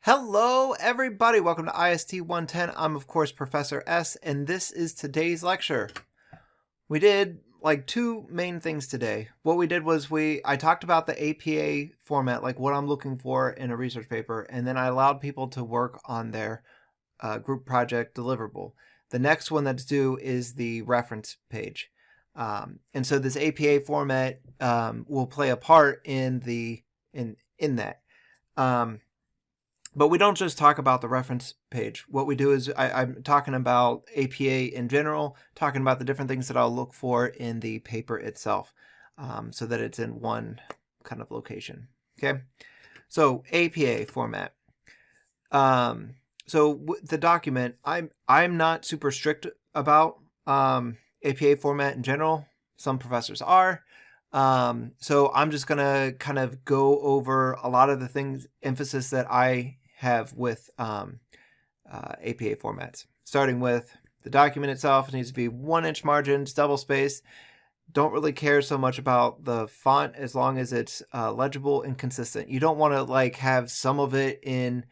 Hello, everybody. Welcome to IST 110. I'm, of course, Professor S, and this is today's lecture. We did like two main things today. What we did was I talked about the APA format, like what I'm looking for in a research paper, and then I allowed people to work on their group project deliverable. The next one that's due is the reference page. And so this APA format will play a part in that. But we don't just talk about the reference page. What we do is I'm talking about APA in general, talking about the different things that I'll look for in the paper itself, so that it's in one kind of location. Okay, so APA format. The document, I'm not super strict about APA format in general. Some professors are. So I'm just gonna kind of go over a lot of the emphasis that I have with APA formats. Starting with the document itself, it needs to be 1-inch margins, double spaced. Don't really care so much about the font as long as it's legible and consistent. You don't want to like have some of it in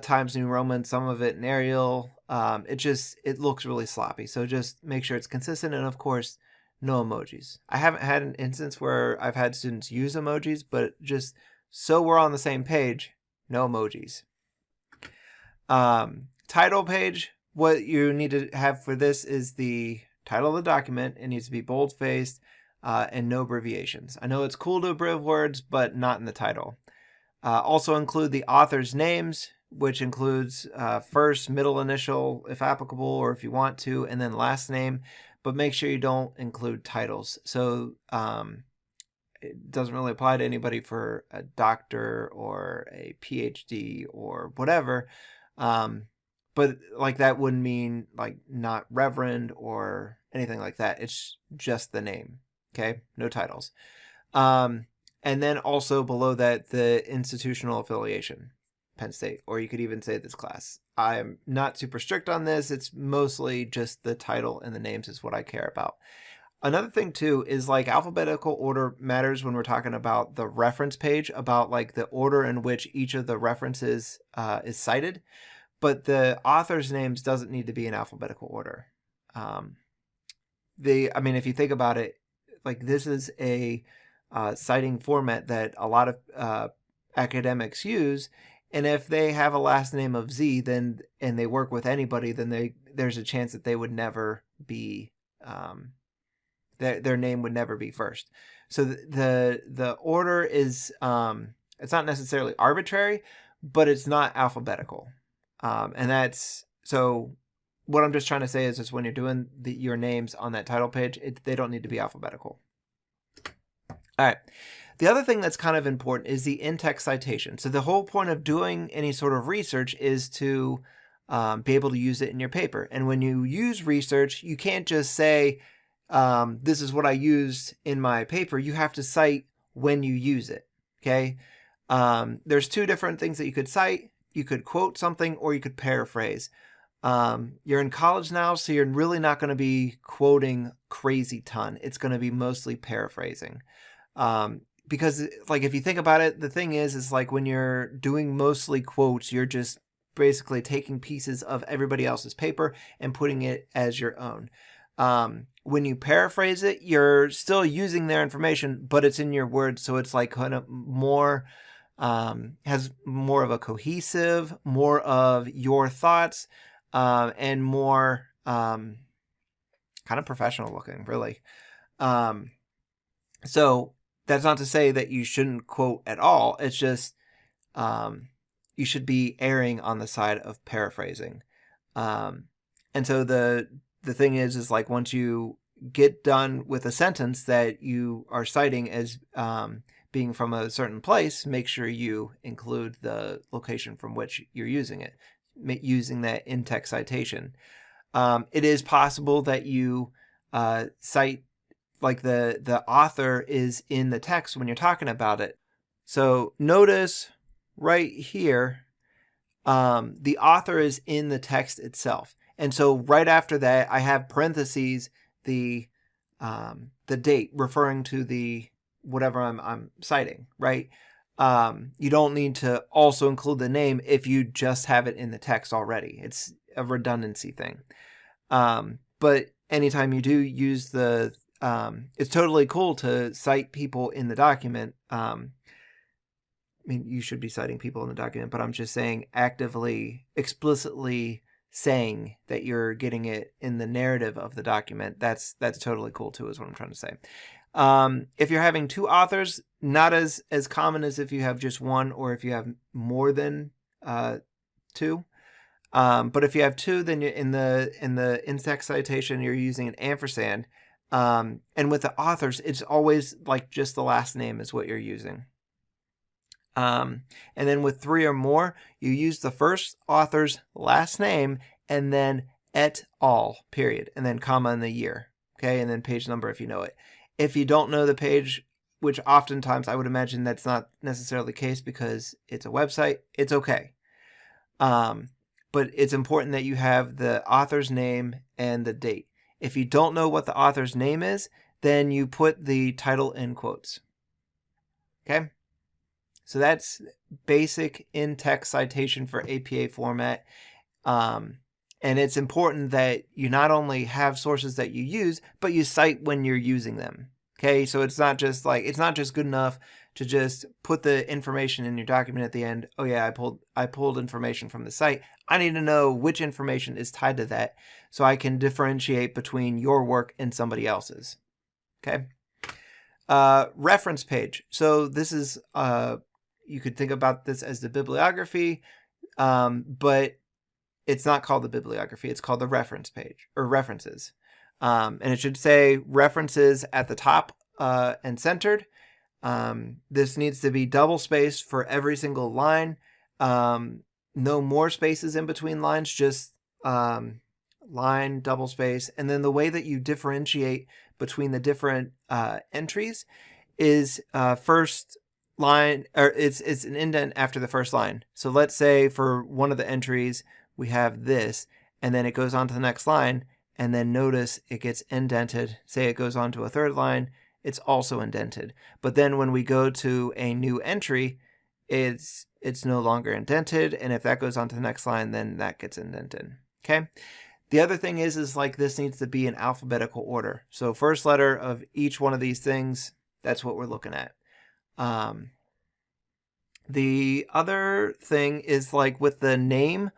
Times New Roman, some of it in Arial. It looks really sloppy. So just make sure it's consistent, and of course, no emojis. I haven't had an instance where I've had students use emojis, but just so we're on the same page, no emojis. Title page, what you need to have for this is the title of the document. It needs to be bold-faced and no abbreviations. I know it's cool to abbreviate words, but not in the title. Also include the author's names, which includes first, middle initial, if applicable, or if you want to, and then last name. But make sure you don't include titles. So it doesn't really apply to anybody for a doctor or a PhD or whatever. But like that wouldn't mean like not reverend or anything like that. It's just the name. Okay, no titles. And then also below that, the institutional affiliation, Penn State, or you could even say this class. I'm not super strict on this. It's mostly just the title and the names is what I care about. Another thing too is like alphabetical order matters when we're talking about the reference page, about like the order in which each of the references is cited, but the author's names doesn't need to be in alphabetical order. If you think about it, like this is a citing format that a lot of academics use, and if they have a last name of Z, and they work with anybody, then there's a chance that they would never be their name would never be first. So the order is it's not necessarily arbitrary, but it's not alphabetical, and that's so. What I'm just trying to say is just when you're doing your names on that title page, they don't need to be alphabetical. All right. The other thing that's kind of important is the in-text citation. So the whole point of doing any sort of research is to be able to use it in your paper. And when you use research, you can't just say, this is what I used in my paper. You have to cite when you use it. Okay. There's two different things that you could cite. You could quote something or you could paraphrase. You're in college now, so you're really not going to be quoting crazy ton. It's going to be mostly paraphrasing. Because like if you think about it, the thing is like when you're doing mostly quotes, you're just basically taking pieces of everybody else's paper and putting it as your own. When you paraphrase it, you're still using their information, but it's in your words, so it's like kind of more has more of a cohesive, more of your thoughts, and more kind of professional looking, really. So that's not to say that you shouldn't quote at all. It's just you should be erring on the side of paraphrasing. And so the thing is like once you get done with a sentence that you are citing as being from a certain place, make sure you include the location from which you're using it, using that in-text citation. It is possible that you cite like the author is in the text when you're talking about it. So notice right here, the author is in the text itself. And so right after that, I have parentheses, the date referring to the whatever I'm citing, right? you don't need to also include the name if you just have it in the text already. It's a redundancy thing. But anytime you do use the, it's totally cool to cite people in the document. I mean, you should be citing people in the document, but I'm just saying actively, explicitly saying that you're getting it in the narrative of the document. That's totally cool too, is what I'm trying to say. If you're having two authors, not as common as if you have just one or if you have more than two. But if you have two, then you're in the in-text citation, you're using an ampersand. And with the authors, it's always like just the last name is what you're using. And then with three or more, you use the first author's last name and then et al. Period, and then comma in the year. Okay, and then page number if you know it. If you don't know the page, which oftentimes I would imagine that's not necessarily the case because it's a website, it's okay. But it's important that you have the author's name and the date. If you don't know what the author's name is, then you put the title in quotes. Okay? So that's basic in-text citation for APA format. And it's important that you not only have sources that you use, but you cite when you're using them. Okay, so it's not just good enough to just put the information in your document at the end. Oh yeah, I pulled information from the site. I need to know which information is tied to that so I can differentiate between your work and somebody else's. Okay. Reference page. So this is you could think about this as the bibliography, but it's not called the bibliography. It's called the reference page or references. And it should say references at the top and centered. This needs to be double spaced for every single line. No more spaces in between lines, just line, double space. And then the way that you differentiate between the different entries is first line, or it's an indent after the first line. So let's say for one of the entries, we have this, and then it goes on to the next line. And then notice it gets indented. Say it goes on to a third line, it's also indented. But then when we go to a new entry, it's no longer indented. And if that goes on to the next line, then that gets indented. Okay. The other thing is like this needs to be in alphabetical order. So first letter of each one of these things, that's what we're looking at. The other thing is like with the name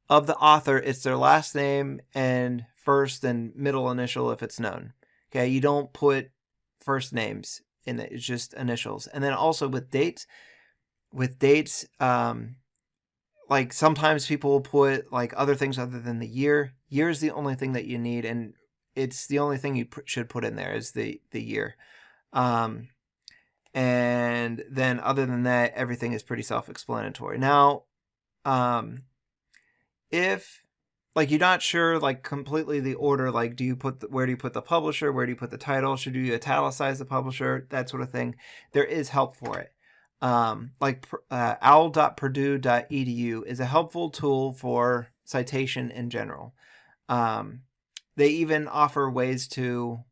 of the author, it's their last name and first and middle initial if it's known. Okay, you don't put first names in it, it's just initials. And then also with dates, like sometimes people will put like other things other than the year. Year is the only thing that you need, and it's the only thing you should put in there is the year. And then other than that, everything is pretty self-explanatory. Now, if like you're not sure like completely the order, like where do you put the publisher, where do you put the title, should you italicize the publisher, that sort of thing, there is help for it. Like owl.purdue.edu is a helpful tool for citation in general. They even offer ways to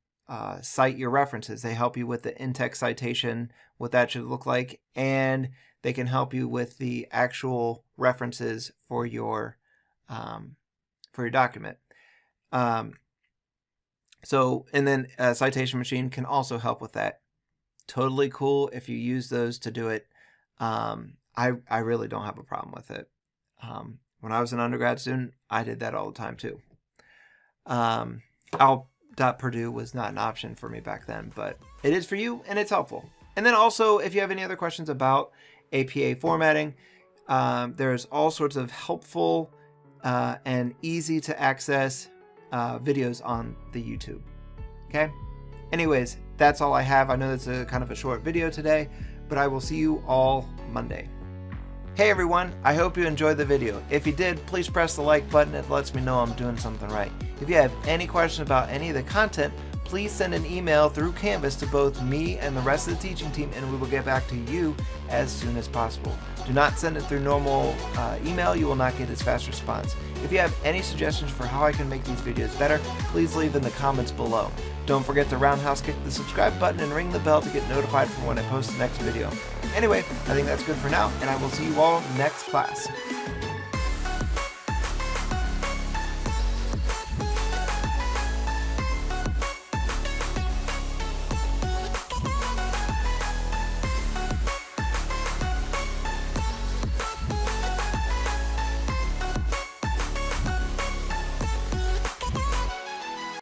cite your references. They help you with the in-text citation, what that should look like, and they can help you with the actual references for your document. So, and then a citation machine can also help with that. Totally cool if you use those to do it. I really don't have a problem with it. When I was an undergrad student, I did that all the time too. Owl.Purdue was not an option for me back then, but it is for you and it's helpful. And then also, if you have any other questions about APA formatting, there's all sorts of helpful and easy to access videos on the YouTube. Okay? Anyways, that's all I have. I know that's a kind of a short video today, but I will see you all Monday. Hey everyone, I hope you enjoyed the video. If you did, please press the like button. It lets me know I'm doing something right. If you have any questions about any of the content, please send an email through Canvas to both me and the rest of the teaching team, and we will get back to you as soon as possible. Do not send it through normal email. You will not get as fast response. If you have any suggestions for how I can make these videos better, please leave in the comments below. Don't forget to roundhouse kick the subscribe button and ring the bell to get notified for when I post the next video. Anyway, I think that's good for now, and I will see you all next class.